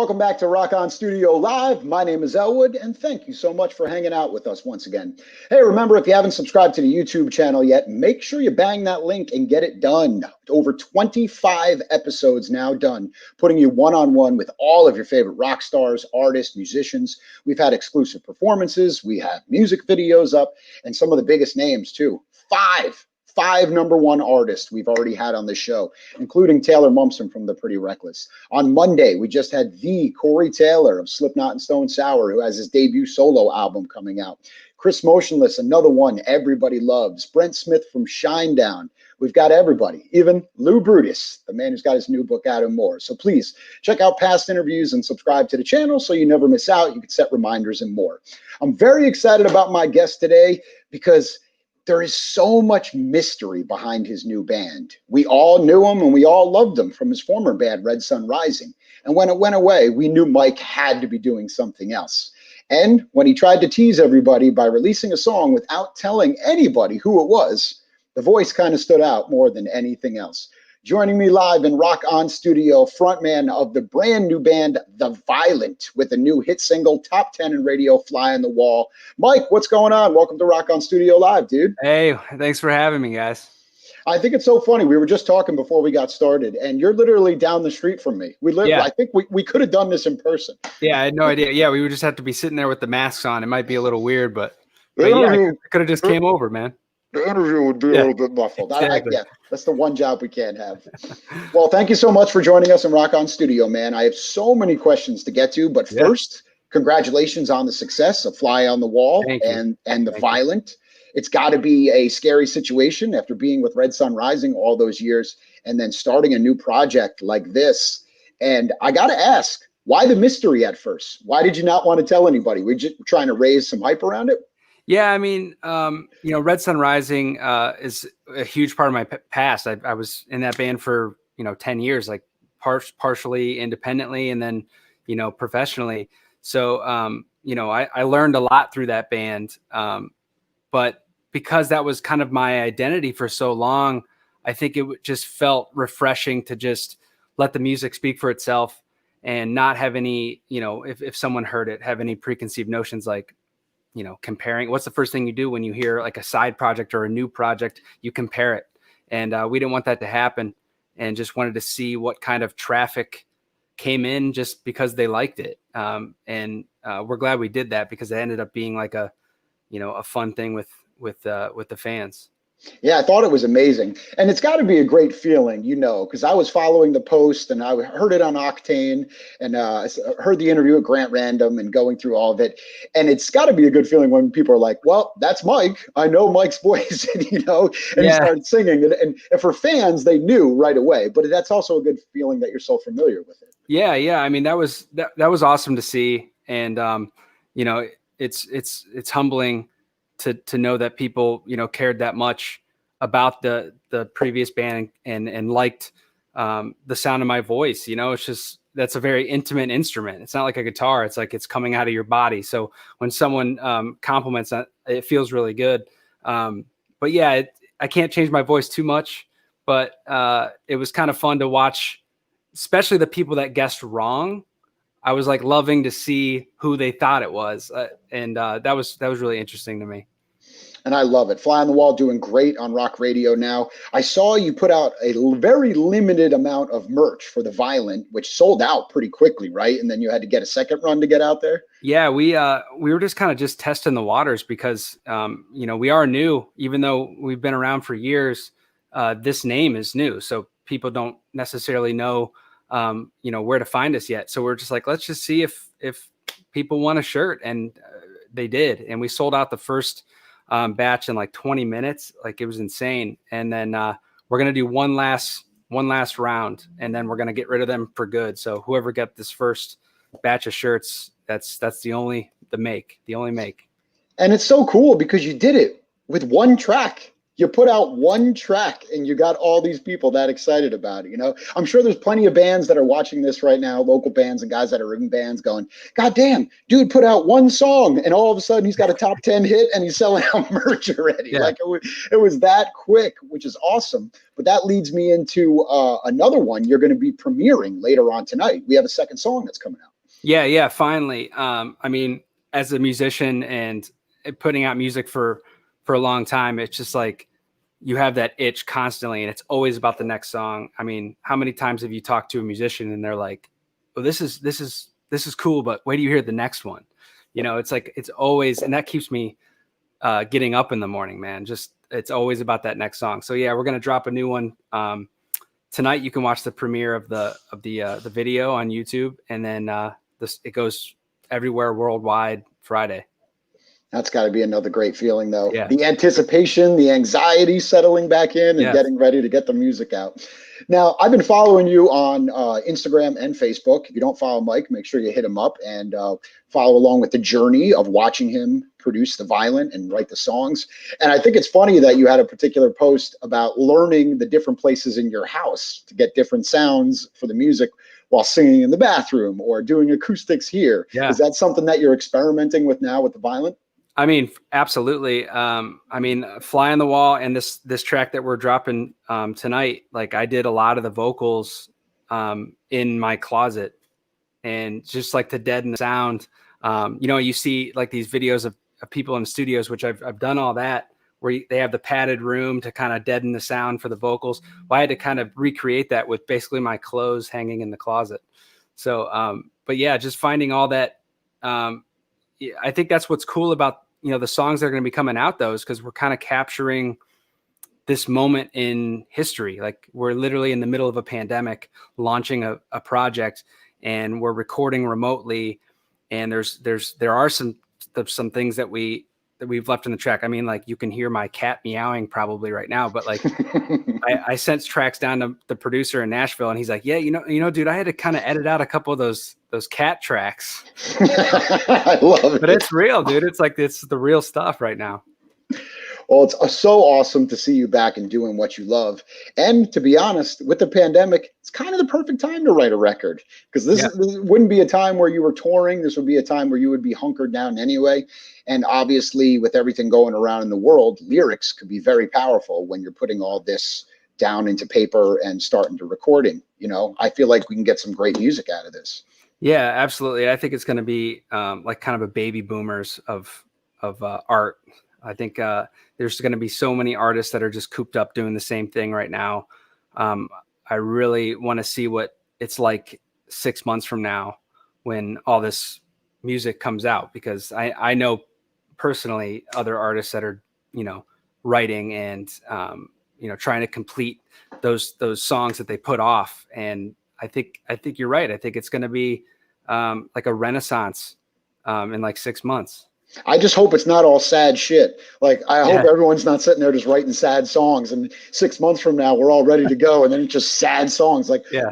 Welcome back to Rock On Studio Live. My name is Elwood, and thank you so much for hanging out with us once again. Hey, remember, if you haven't subscribed to the YouTube channel yet, make sure you bang that link and get it done. Over 25 episodes now done, putting you one-on-one with all of your favorite rock stars, artists, musicians. We've had exclusive performances, we have music videos up, and some of the biggest names, too. Five number one artists we've already had on the show, including Taylor Momsen from The Pretty Reckless. On Monday, we just had the Corey Taylor of Slipknot and Stone Sour, who has his debut solo album coming out. Chris Motionless, another one everybody loves. Brent Smith from Shinedown. We've got everybody, even Lou Brutus, the man who's got his new book out and more. So please check out past interviews and subscribe to the channel so you never miss out. You can set reminders and more. I'm very excited about my guest today because there is so much mystery behind his new band. We all knew him and we all loved him from his former band, Red Sun Rising. And when it went away, we knew Mike had to be doing something else. And when he tried to tease everybody by releasing a song without telling anybody who it was, the voice kind of stood out more than anything else. Joining me live in Rock On Studio, frontman of the brand new band, The Violent, with a new hit single, top 10 in radio, Fly on the Wall. Mike, what's going on? Welcome to Rock On Studio Live, dude. Hey, thanks for having me, guys. I think it's so funny. We were just talking before we got started, and you're literally down the street from me. I think we could have done this in person. Yeah, I had no idea. Yeah, we would just have to be sitting there with the masks on. It might be a little weird, but yeah, I could have just came over, man. The interview would be a little bit muffled. Exactly. That's the one job we can't have. Well, thank you so much for joining us in Rock On Studio, man. I have so many questions to get to, but first, congratulations on the success of Fly on the Wall and The Violent. It's got to be a scary situation after being with Red Sun Rising all those years and then starting a new project like this. And I got to ask, why the mystery at first? Why did you not want to tell anybody? We're just trying to raise some hype around it? Yeah, I mean, Red Sun Rising is a huge part of my past. I was in that band for, 10 years, like partially independently and then, professionally. So, I learned a lot through that band. But because that was kind of my identity for so long, I think it just felt refreshing to just let the music speak for itself and not have any, if someone heard it, have any preconceived notions like, comparing. What's the first thing you do when you hear like a side project or a new project? You compare it. And we didn't want that to happen and just wanted to see what kind of traffic came in just because they liked it. We're glad we did that because it ended up being like a fun thing with the fans. Yeah, I thought it was amazing. And it's got to be a great feeling, because I was following the post and I heard it on Octane and heard the interview with Grant Random and going through all of it. And it's got to be a good feeling when people are like, well, that's Mike. I know Mike's voice, and he started singing. And for fans, they knew right away. But that's also a good feeling that you're so familiar with it. Yeah. I mean, that was awesome to see. And, it's humbling to know that people, cared that much about the previous band and liked the sound of my voice. It's just, that's a very intimate instrument. It's not like a guitar. It's like it's coming out of your body. So when someone compliments that, it feels really good. But yeah, I can't change my voice too much, but it was kind of fun to watch, especially the people that guessed wrong. I was like loving to see who they thought it was. And that was really interesting to me. And I love it. Fly on the Wall doing great on rock radio now. I saw you put out a very limited amount of merch for The Violent, which sold out pretty quickly, right? And then you had to get a second run to get out there. Yeah, we were just kind of testing the waters because, we are new, even though we've been around for years. This name is new. So people don't necessarily know, where to find us yet. So we're just like, let's just see if people want a shirt. And they did. And we sold out the first batch in like 20 minutes. Like it was insane. And then we're going to do one last round and then we're going to get rid of them for good. So whoever got this first batch of shirts, that's the only make. And it's so cool because you did it with one track. You put out one track and you got all these people that excited about it. I'm sure there's plenty of bands that are watching this right now, local bands and guys that are in bands going, God damn, dude put out one song and all of a sudden he's got a top 10 hit and he's selling out merch already. Yeah. Like it was that quick, which is awesome. But that leads me into another one you're going to be premiering later on tonight. We have a second song that's coming out. Yeah, finally. I mean, as a musician and putting out music for a long time, it's just like you have that itch constantly, and it's always about the next song. I mean, how many times have you talked to a musician and they're like, "Oh, this is cool, but wait till you hear the next one." You know, it's like it's always, and that keeps me getting up in the morning, man. Just it's always about that next song. So yeah, we're gonna drop a new one tonight. You can watch the premiere of the video on YouTube, and then this it goes everywhere worldwide Friday. That's got to be another great feeling, though. Yeah. The anticipation, the anxiety settling back in and Yes. getting ready to get the music out. Now, I've been following you on Instagram and Facebook. If you don't follow Mike, make sure you hit him up and follow along with the journey of watching him produce the Violent and write the songs. And I think it's funny that you had a particular post about learning the different places in your house to get different sounds for the music while singing in the bathroom or doing acoustics here. Yeah. Is that something that you're experimenting with now with the Violent? I mean, absolutely. I mean, Fly on the Wall and this track that we're dropping tonight, like I did a lot of the vocals in my closet, and just like to deaden the sound. You know, you see like these videos of people in studios, which I've done all that, where they have the padded room to kind of deaden the sound for the vocals. Well, I had to kind of recreate that with basically my clothes hanging in the closet. So, but yeah, just finding all that. I think that's what's cool about, you know, the songs that are going to be coming out, though, is because we're kind of capturing this moment in history. Like we're literally in the middle of a pandemic, launching a project, and we're recording remotely. And there are some things that we've left in the track. I mean, like you can hear my cat meowing probably right now, but like I sent tracks down to the producer in Nashville, and he's like, "Yeah, dude, I had to kind of edit out a couple of those cat tracks." I love But it. it's real, dude. It's like it's the real stuff right now. Well, it's so awesome to see you back and doing what you love. And to be honest, with the pandemic, it's kind of the perfect time to write a record because Yeah. this wouldn't be a time where you were touring. This would be a time where you would be hunkered down anyway. And obviously, with everything going around in the world, lyrics could be very powerful when you're putting all this down into paper and starting to recording. You know, I feel like we can get some great music out of this. Yeah, absolutely. I think it's going to be like kind of a baby boomers of art. I think there's going to be so many artists that are just cooped up doing the same thing right now. I really want to see what it's like 6 months from now when all this music comes out, because I know personally other artists that are, you know, writing and you know, trying to complete those songs that they put off. And I think you're right. I think it's going to be like a renaissance in like 6 months. I just hope it's not all sad shit. Like, I hope Yeah, everyone's not sitting there just writing sad songs, and 6 months from now we're all ready to go, and then it's just sad songs. Like yeah.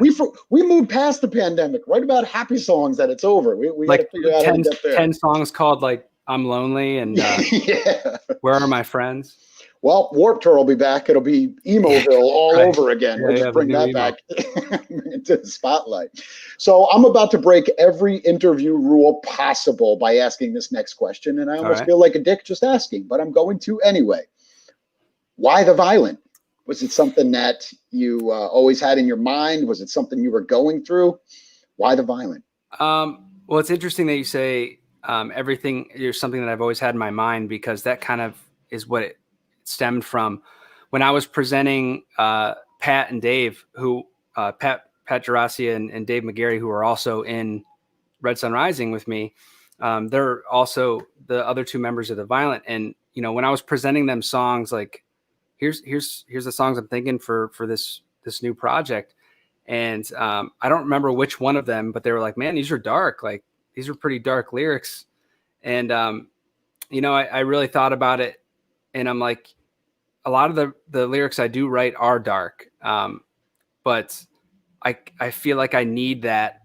we moved past the pandemic. Write about happy songs that it's over. We got to Like figure out how to 10, get there. 10 songs called like "I'm Lonely" and Yeah. "Where Are My Friends." Well, Warped Tour will be back. It'll be Emoville all Right. over again. We'll Yeah, just the bring new that emo. back into the spotlight. So I'm about to break every interview rule possible by asking this next question, and I All almost right. feel like a dick just asking, but I'm going to anyway. Why the Violent? Was it something that you always had in your mind? Was it something you were going through? Why the Violent? Well, it's interesting that you say everything is something that I've always had in my mind, because that kind of is what it stemmed from. When I was presenting Pat and Dave, who Pat Jarasia and Dave McGarry, who are also in Red Sun Rising with me, they're also the other two members of the Violent. And you know, when I was presenting them songs, like here's the songs I'm thinking for this new project. And I don't remember which one of them, but they were like, "Man, these are dark. Like these are pretty dark lyrics." And you know, I really thought about it, and I'm like, a lot of the lyrics I do write are dark, but I feel like I need that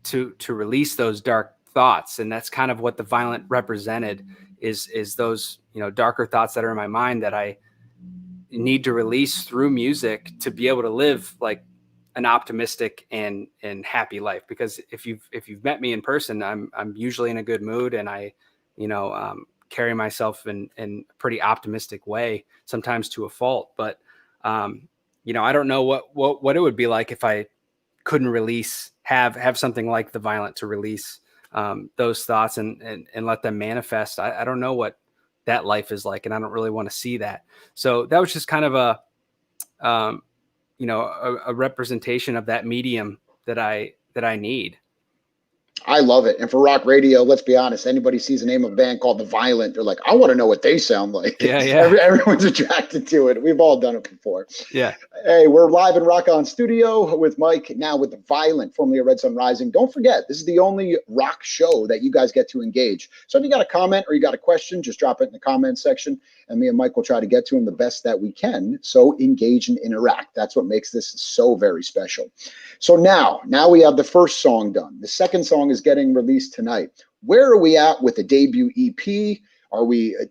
to release those dark thoughts, and that's kind of what the Violent represented, is those, you know, darker thoughts that are in my mind that I need to release through music to be able to live like an optimistic and happy life. Because if you've met me in person, I'm usually in a good mood, and I, you know, carry myself in a pretty optimistic way, sometimes to a fault. But you know, I don't know what it would be like if I couldn't have something like the Violent to release those thoughts and let them manifest. I don't know what that life is like, and I don't really want to see that. So that was just kind of a representation of that medium that I need. I love it. And for rock radio, let's be honest, anybody sees the name of a band called The Violent, they're like, I want to know what they sound like. Yeah. Everyone's attracted to it. We've all done it before. Yeah. Hey, we're live in Rock On Studio with Mike, now with The Violent, formerly of Red Sun Rising. Don't forget, this is the only rock show that you guys get to engage. So if you got a comment or you got a question, just drop it in the comment section, and me and Mike will try to get to them the best that we can. So engage and interact. That's what makes this so very special. So now we have the first song done. The second song is getting released tonight. Where are we at with the debut EP?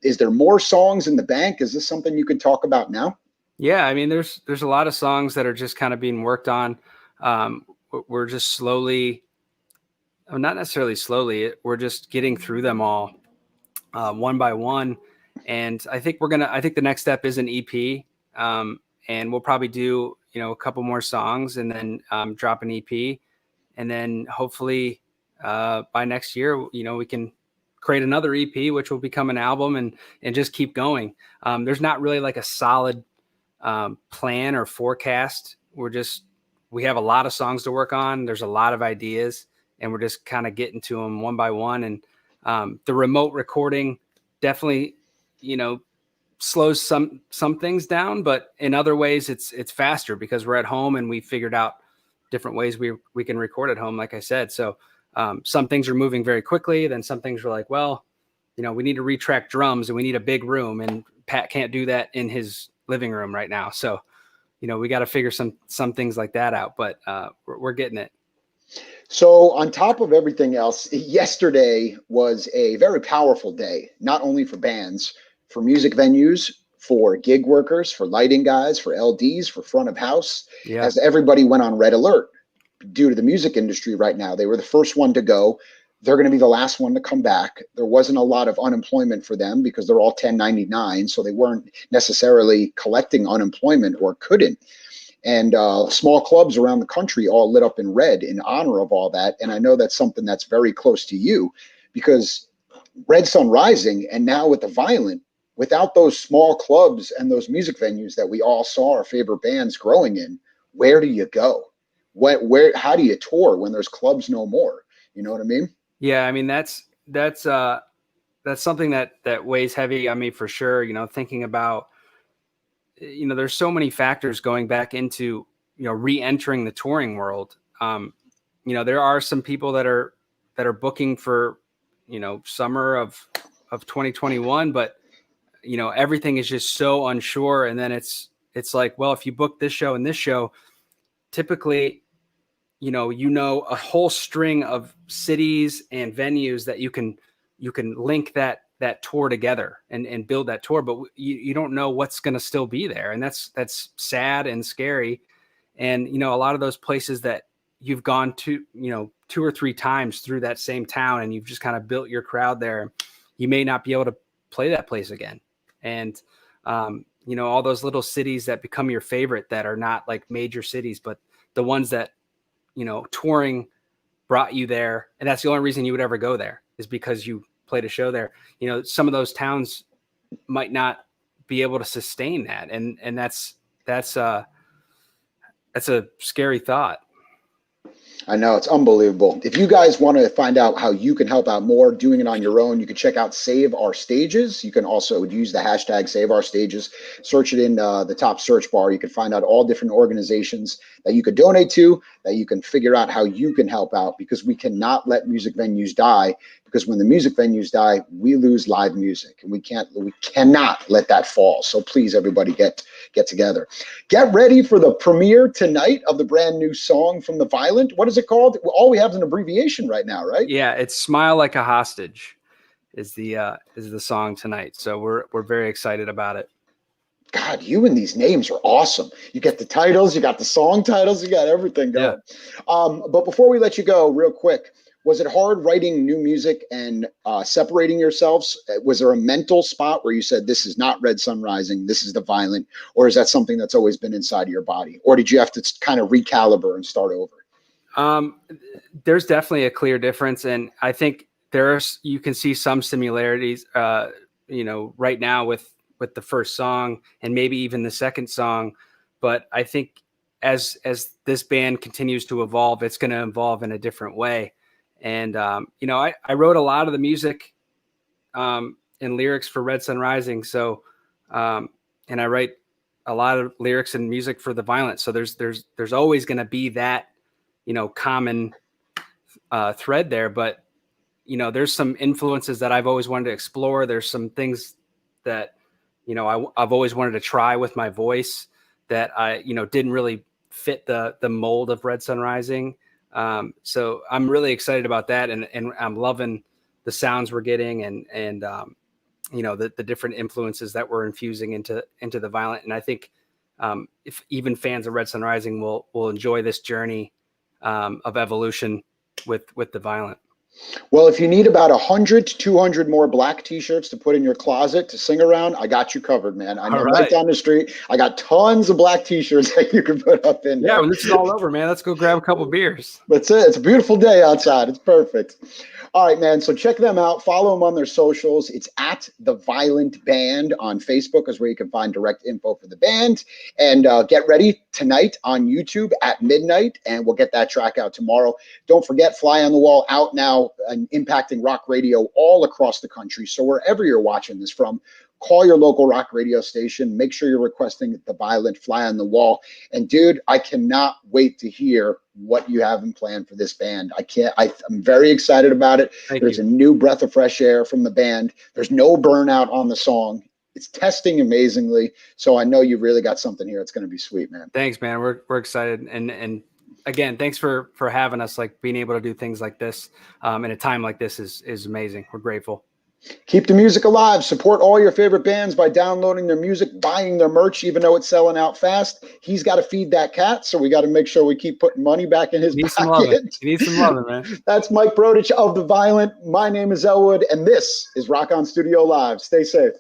Is there more songs in the bank? Is this something you can talk about now? Yeah, I mean, there's a lot of songs that are just kind of being worked on. We're just slowly, not necessarily slowly, we're just getting through them all one by one. And I think the next step is an EP. And we'll probably do, a couple more songs and then drop an EP. And then hopefully by next year, we can create another EP, which will become an album and just keep going. There's not really like a solid plan or forecast. We have a lot of songs to work on. There's a lot of ideas, and we're just kind of getting to them one by one. And the remote recording definitely, slows some things down, but in other ways it's faster because we're at home and we figured out different ways we can record at home, like I said. So some things are moving very quickly. Then some things are like, well, we need to retrack drums and we need a big room, and Pat can't do that in his living room right now. So, we got to figure some things like that out, but we're getting it. So on top of everything else, yesterday was a very powerful day, not only for bands, for music venues, for gig workers, for lighting guys, for LDs, for front of house, as everybody went on red alert due to the music industry right now. They were the first one to go. They're going to be the last one to come back. There wasn't a lot of unemployment for them because they're all 1099, so they weren't necessarily collecting unemployment or couldn't. And small clubs around the country all lit up in red in honor of all that. And I know that's something that's very close to you, because Red Sun Rising, and now with The Violent, without those small clubs and those music venues that we all saw our favorite bands growing in, where do you go? How do you tour when there's clubs no more? You know what I mean? Yeah, I mean that's something that weighs heavy on me for sure. Thinking about, there's so many factors going back into, re-entering the touring world. There are some people that are booking for, summer of 2021, but everything is just so unsure. And then it's like, well, if you book this show and this show, typically, a whole string of cities and venues that you can link that tour together and build that tour, but you don't know what's going to still be there. And that's sad and scary. And, a lot of those places that you've gone to, 2 or 3 times through that same town, and you've just kind of built your crowd there, you may not be able to play that place again. And, all those little cities that become your favorite that are not like major cities, but the ones that, touring brought you there. And that's the only reason you would ever go there, is because you played a show there. Some of those towns might not be able to sustain that. And that's a scary thought. I know, it's unbelievable. If you guys want to find out how you can help out more doing it on your own, you can check out Save Our Stages. You can also use the hashtag Save Our Stages. Search it in the top search bar. You can find out all different organizations that you could donate to, that you can figure out how you can help out, because we cannot let music venues die. Because when the music venues die, we lose live music, and we cannot let that fall. So please, everybody, get together. Get ready for the premiere tonight of the brand new song from The Violent. What is it called? All we have is an abbreviation right now, right? Yeah, it's "Smile Like a Hostage" is the song tonight. So we're very excited about it. God, you and these names are awesome. You get the titles, you got the song titles, you got everything going. Yeah. But before we let you go, real quick, was it hard writing new music and separating yourselves? Was there a mental spot where you said, this is not Red Sun Rising, this is The Violent? Or is that something that's always been inside of your body? Or did you have to kind of recalibrate and start over? Um, there's definitely a clear difference, and I think you can see some similarities. Right now with the first song and maybe even the second song, but I think as this band continues to evolve, it's going to evolve in a different way. And I wrote a lot of the music and lyrics for Red Sun Rising, so and I write a lot of lyrics and music for the Violent. So there's always going to be that common thread there, but there's some influences that I've always wanted to explore. There's some things that I've always wanted to try with my voice that I didn't really fit the mold of Red Sun Rising. So I'm really excited about that, and I'm loving the sounds we're getting, and the different influences that we're infusing into the Violent. And I think if even fans of Red Sun Rising will enjoy this journey of evolution with the Violent. Well, if you need about 100 to 200 more black t-shirts to put in your closet to sing around, I got you covered, man. I know right down the street. I got tons of black t-shirts that you can put up in there. Yeah, when this is all over, man, let's go grab a couple beers. That's it. It's a beautiful day outside. It's perfect. All right, man. So check them out. Follow them on their socials. It's at The Violent Band on Facebook is where you can find direct info for the band. And get ready tonight on YouTube at midnight, and we'll get that track out tomorrow. Don't forget, Fly on the Wall out now and impacting rock radio all across the country. So wherever you're watching this from, call your local rock radio station. Make sure you're requesting The Violent, Fly on the Wall. And dude, I cannot wait to hear what you have in plan for this band. I'm very excited about it. There's a new breath of fresh air from the band. There's no burnout on the song. It's testing amazingly. So I know you've really got something here. It's going to be sweet, man. Thanks, man. We're excited. And again, thanks for having us. Like, being able to do things like this in a time like this is amazing. We're grateful. Keep the music alive. Support all your favorite bands by downloading their music, buying their merch, even though it's selling out fast. He's got to feed that cat, so we got to make sure we keep putting money back in his pocket. He needs some loving, man. That's Mike Protich of The Violent. My name is Elwood, and this is Rock On Studio Live. Stay safe.